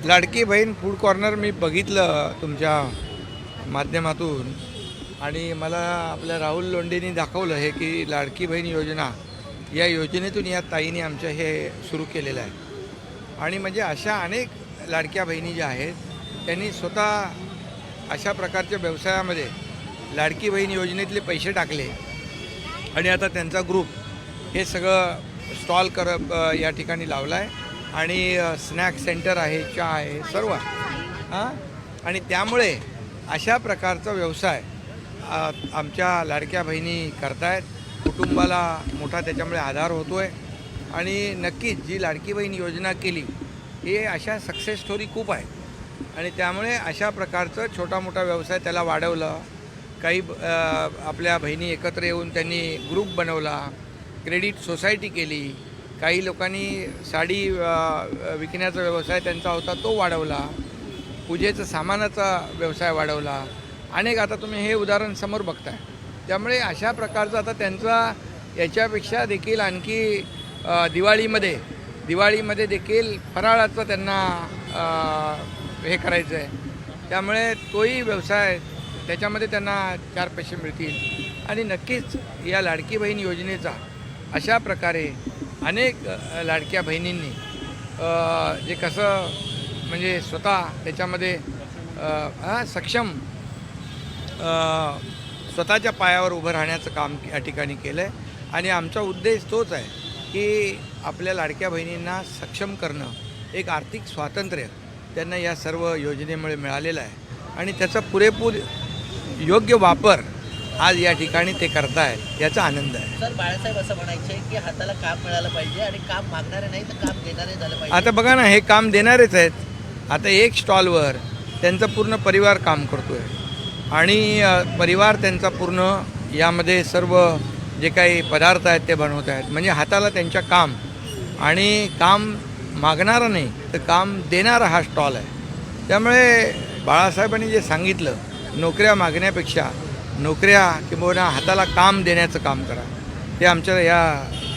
Ladki Bahin food corner मी बघितलं तुमच्या माध्यमातून आणि मला आपल्या राहुल लोंढेंनी दाखवलं हे की लाडकी बहीण योजना या योजनेतून या ताईने आमच्या हे सुरू केलेलं आहे। आणि म्हणजे अशा अनेक लाडक्या बहिणी ज्या आहेत त्यांनी स्वतः अशा प्रकारच्या व्यवसायामध्ये लाडकी बहीण योजनेतले पैसे टाकले आणि आता त्यांचा ग्रुप हे सगळं स्टॉल या ठिकाणी लावला आहे आणि स्नॅक सेंटर आहे, चहा आहे, सर्व हां। आणि त्यामुळे अशा प्रकारचा व्यवसाय आमच्या लाडक्या बहिणी करतायत, कुटुंबाला मोठा त्याच्यामुळे आधार होतो आहे। आणि नक्कीच जी लाडकी बहीण योजना केली हे अशा सक्सेस स्टोरी खूप आहे आणि त्यामुळे अशा प्रकारचं छोटा मोठा व्यवसाय त्याला वाढवलं। काही आपल्या बहिणी एकत्र येऊन त्यांनी ग्रुप बनवला, क्रेडिट सोसायटी केली, काही लोकांनी साडी विकण्याचा व्यवसाय त्यांचा होता तो वाढवला, पूजेचं सामानाचा व्यवसाय वाढवला, अनेक आता तुम्ही हे उदाहरण समोर बघताय। त्यामुळे अशा प्रकारचं आता त्यांचा याच्यापेक्षा देखील आणखी दिवाळीमध्ये देखील फराळाचं त्यांना हे करायचं आहे, त्यामुळे तोही व्यवसाय त्याच्यामध्ये त्यांना 4 पैसे मिळतील। आणि नक्कीच या लाडकी बहीण योजनेचा अशा प्रकारे अनेक लाडक्या बहिणींनी जे कसं म्हणजे स्वतः त्याच्यामध्ये सक्षम स्वतःच्या पायावर उभं राहण्याचं काम या ठिकाणी केलं आहे। आणि आमचा उद्देश तोच आहे की आपल्या लाडक्या बहिणींना सक्षम करणं, एक आर्थिक स्वातंत्र्य त्यांना या सर्व योजनेमुळे मिळालेलं आहे आणि त्याचा पुरेपूर योग्य वापर आज या ठिकाणी ते करतायत, याचा आनंद आहे। सर, बाळासाहेब असं म्हणायचे की हाताला काम मिळालं पाहिजे आणि काम मागणारे नाही तर काम देणारे झालं पाहिजे। आता बघा ना, हे काम देणारेच आहेत। आता एक स्टॉलवर त्यांचा पूर्ण परिवार काम करतोय आणि परिवार त्यांचा पूर्ण यामध्ये सर्व जे काही पदार्थ आहेत ते बनवत आहेत, म्हणजे हाताला त्यांच्या काम आणि काम मागणारा नाही तर काम देणारा हा स्टॉल आहे। त्यामुळे बाळासाहेबांनी जे सांगितलं, नोकऱ्या मागण्यापेक्षा नोकऱ्या किंवा हाताला काम देण्याचं काम करा, ते आमच्या या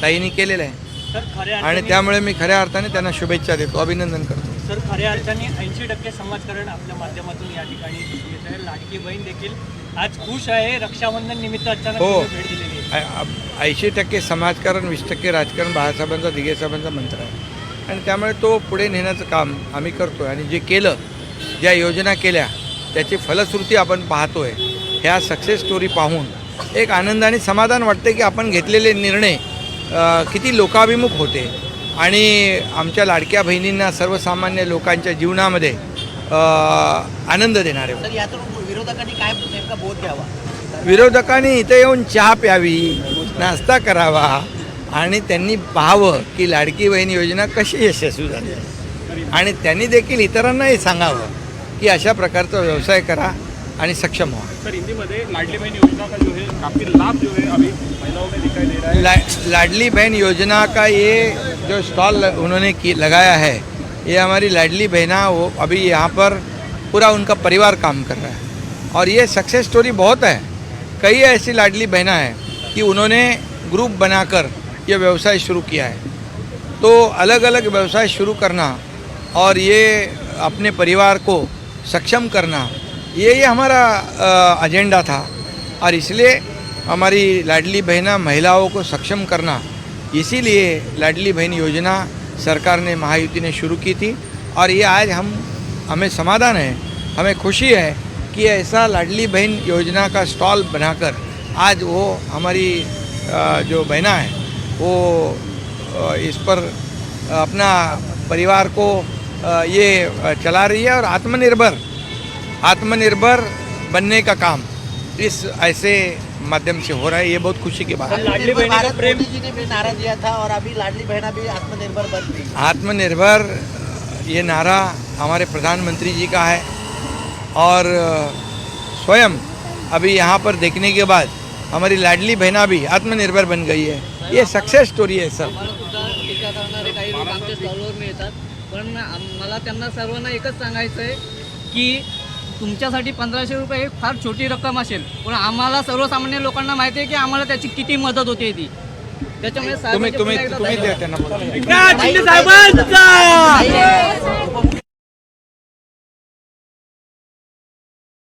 ताईंनी केलेलं आहे आणि त्यामुळे मी खऱ्या अर्थाने त्यांना शुभेच्छा देतो, अभिनंदन करतो। सर, खऱ्या अर्थाने 80% समाजकारण आपल्या माध्यमातून या ठिकाणी दिसून येत आहे। लाडकी बहीण देखील आज खुश आहे, रक्षाबंधन निमित्त अचानक भेट दिलेली आहे। 80% समाजकारण, 20% राजकारण बाळासाहेबांचा, दिघे साहेबांचा मंत्र आहे आणि त्यामुळे तो पुढे नेण्याचं काम आम्ही करतो आहे। आणि जे केलं, ज्या योजना केल्या त्याची फलश्रुती आपण पाहतो आहे। ह्या सक्सेस स्टोरी पाहून एक आनंद आणि समाधान वाटते की आपण घेतलेले निर्णय किती लोकाभिमुख होते आणि आमच्या लाडक्या बहिणींना, सर्वसामान्य लोकांच्या जीवनामध्ये आनंद देणारे होते। तर यातून विरोधकांनी काय नेमका बोध घ्यावा? विरोधकांनी इथे येऊन चहा प्यावी, नाश्ता करावा आणि त्यांनी पाहावं की लाडकी बहीण योजना कशी यशस्वी झाली आणि त्यांनी देखील इतरांनाही सांगावं की अशा प्रकारचा व्यवसाय करा आणि सक्षम हो। सर, हिंदी में लाडली बहन योजना का जो है काफ़ी लाभ जो है अभी महिलाओं में दिखाई दे रहा है। लाडली बहन योजना का ये जो स्टॉल उन्होंने लगाया है, ये हमारी लाडली बहना वो अभी यहाँ पर पूरा उनका परिवार काम कर रहा है और ये सक्सेस स्टोरी बहुत है। कई ऐसी लाडली बहना है कि उन्होंने ग्रुप बनाकर ये व्यवसाय शुरू किया है। तो अलग अलग व्यवसाय शुरू करना और ये अपने परिवार को सक्षम करना, ये हमारा एजेंडा था और इसलिए हमारी लाडली बहना महिलाओं को सक्षम करना, इसीलिए लाडली बहन योजना सरकार ने, महायुति ने शुरू की थी। और ये आज हमें समाधान है, हमें खुशी है कि ऐसा लाडली बहन योजना का स्टॉल बनाकर आज वो हमारी जो बहना है वो इस पर अपना परिवार को ये चला रही है और आत्मनिर्भर बनने का काम इस ऐसे माध्यम से हो रहा है। ये बहुत खुशी की बात है। लाडली बहन का प्रेम, मोदी जी ने भी नारा दिया था और अभी लाडली बहना भी आत्मनिर्भर बन गई। आत्मनिर्भर ये नारा हमारे प्रधानमंत्री जी का है और स्वयं अभी यहाँ पर देखने के बाद हमारी लाडली बहना भी आत्मनिर्भर बन गई है। ये सक्सेस स्टोरी है सर। टीका करणारे काही लोक आमच्या स्टॉलवर येतात, पण मला त्यांना सर्वांना एकच सांगायचं आहे की तुमच्यासाठी 1500 रुपये ही फार छोटी रक्कम असेल, पण आम्हाला सर्वसामान्य लोकांना माहिती आहे की आम्हाला त्याची किती मदत होते ती। त्याच्यामुळे तुम्ही द्या त्यांना बोला। एकनाथ शिंदे साहेबांचा